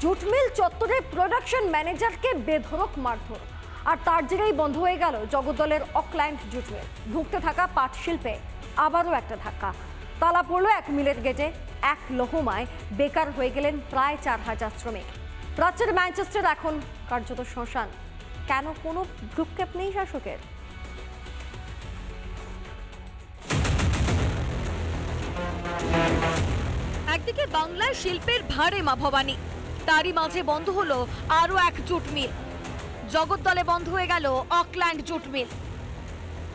Jute mill চত্বরে production ম্যানেজারকে বেধড়ক মারধর, আর তার জেরেই বন্ধ হয়ে গেল জগদ্দলের অকল্যান্ড জুট মিল। ঢুকতে থাকা পাট শিল্পে আবারও একটা ধাক্কা, তালা পড়লো এক মিলের গেটে। এক লহমায় বেকার হয়ে গেলেন প্রায় 4000 শ্রমিক। প্রাচ্যের ম্যানচেস্টার এখন কার্যত শ্মশান। কেন? কোনো ভ্রুক্ষেপ নেই শাসকের। একদিকে বাংলার শিল্পের ভাড়ে মা ভবানী, তারই মাঝে বন্ধ হলো আরো এক জুট মিল। জগদ্দলে বন্ধ হয়ে গেল অকল্যান্ড জুট মিল।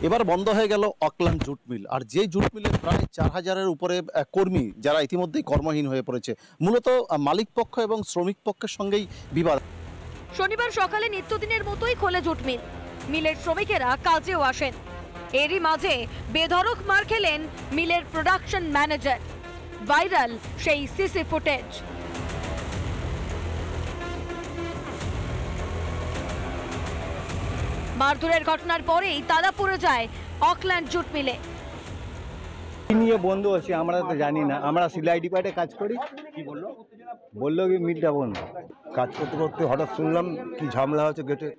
এবার বন্ধ হয়ে গেল অকল্যান্ড জুট মিল, আর যে জুট মিলের প্রায় 4000-এর উপরে কর্মী যারা ইতিমধ্যেই কর্মহীন হয়ে পড়েছে। মূলত মালিক পক্ষ এবং শ্রমিক পক্ষের সঙ্গেই বিবাদ। শনিবার সকালে নিত্যদিনের মতোই খোলে জুট মিল। মিলের শ্রমিকেরা কাজেও আসেন। এরই মাঝে বেধড়ক মার খেলেন মিলের প্রোডাকশন ম্যানেজার। ভাইরাল সেই সিসি ফুটেজ। মারধরের ঘটনার পরেই তালা পড়ে যায় অকল্যান্ড জুট মিলে। নিয়ে বন্ধ হচ্ছে আমরা তো জানি না, আমরা সিলাই ডিপার্টে কাজ করি। কি বললো? বললো কি মিলটা বন্ধ। কাজ করতে করতে হঠাৎ শুনলাম কি ঝামেলা হচ্ছে গেটে।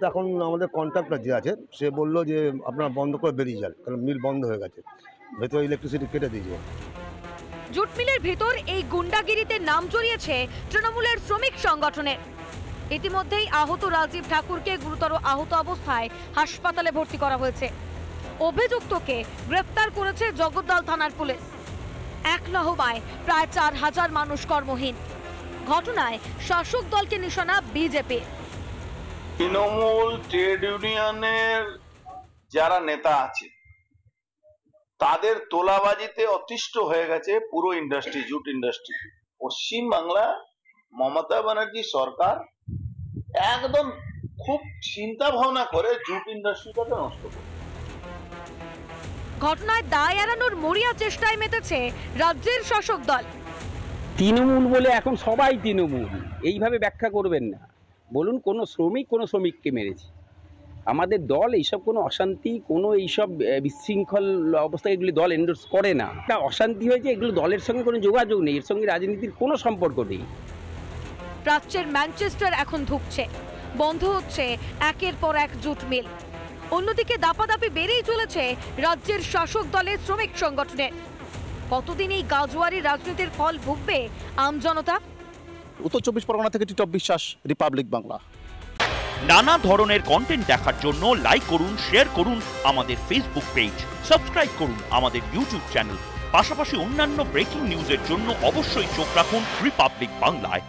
এখন আমাদের কন্ট্রাক্টর যে আছে সে বললো যে আপনারা বন্ধ করে বেরিয়ে যান, কারণ মিল বন্ধ হয়ে গেছে, ভেতরে ইলেকট্রিসিটি কেটে দিয়েছে। জুট মিলের ভিতর এই গুন্ডাগিরিতে নাম জড়িয়েছে তৃণমূলের শ্রমিক সংগঠনের। ইতিমধ্যেই আহত রাজীব ঠাকুরকে গুরুতর আহত অবস্থায় হাসপাতালে ভর্তি করা হয়েছে। অভিযুক্তকে গ্রেফতার করেছে জগদ্দল থানার পুলিশ। এক লহমায় প্রায় 4000 মানুষ কর্মহীন। ঘটনায় শাসক দলকে নিশানা বিজেপি। তৃণমূল ট্রেড ইউনিয়নের যারা নেতা আছে তাদের তোলাবাজিতে অতিষ্ঠ হয়ে গেছে পুরো ইন্ডাস্ট্রি, জুট ইন্ডাস্ট্রি। পশ্চিম বাংলা মমতা ব্যানার্জি সরকার একদম খুব চিন্তা ভাবনা করে জুট ইন্ডাস্ট্রিটাকে নষ্ট করে। ঘটনায় দায় এড়ানোর মরিয়া চেষ্টায় মেতেছে রাজ্যের শাসক দল। তৃণমূল বলে এখন সবাই তৃণমূল, এইভাবে ব্যাখ্যা করবেন না। বলুন কোনো শ্রমিককে মেরেছে? আমাদের দল এইসব কোনো অশান্তি, কোনো এইসব বিশৃঙ্খল অবস্থা এগুলি দল এন্ডোর্স করে না। এটা অশান্তি হয়েছে, এগুলো দলের সঙ্গে কোনো যোগাযোগ নেই, এর সঙ্গে রাজনীতির কোনো সম্পর্ক নেই। প্রাচ্যের ম্যানচেস্টার এখন ধুঁকছে, বন্ধ হচ্ছে একের পর এক জুট মিল। অন্যদিকে দাপাদাপি বেড়েই চলেছে রাজ্যের শাসক দলের শ্রমিক সংগঠনের। কতদিন এই গাজোয়ারি রাজনীতির ফল ভুগবে আমজনতা? উত্তর 24 পরগনা থেকে টিটপ বিশ্বাস, রিপাবলিক বাংলা। নানা ধরনের কন্টেন্ট দেখার জন্য লাইক করুন, শেয়ার করুন আমাদের ফেসবুক পেজ, সাবস্ক্রাইব করুন আমাদের ইউটিউব চ্যানেল। পাশাপাশি অন্যান্য ব্রেকিং নিউজের জন্য অবশ্যই চোখ রাখুন রিপাবলিক বাংলায়।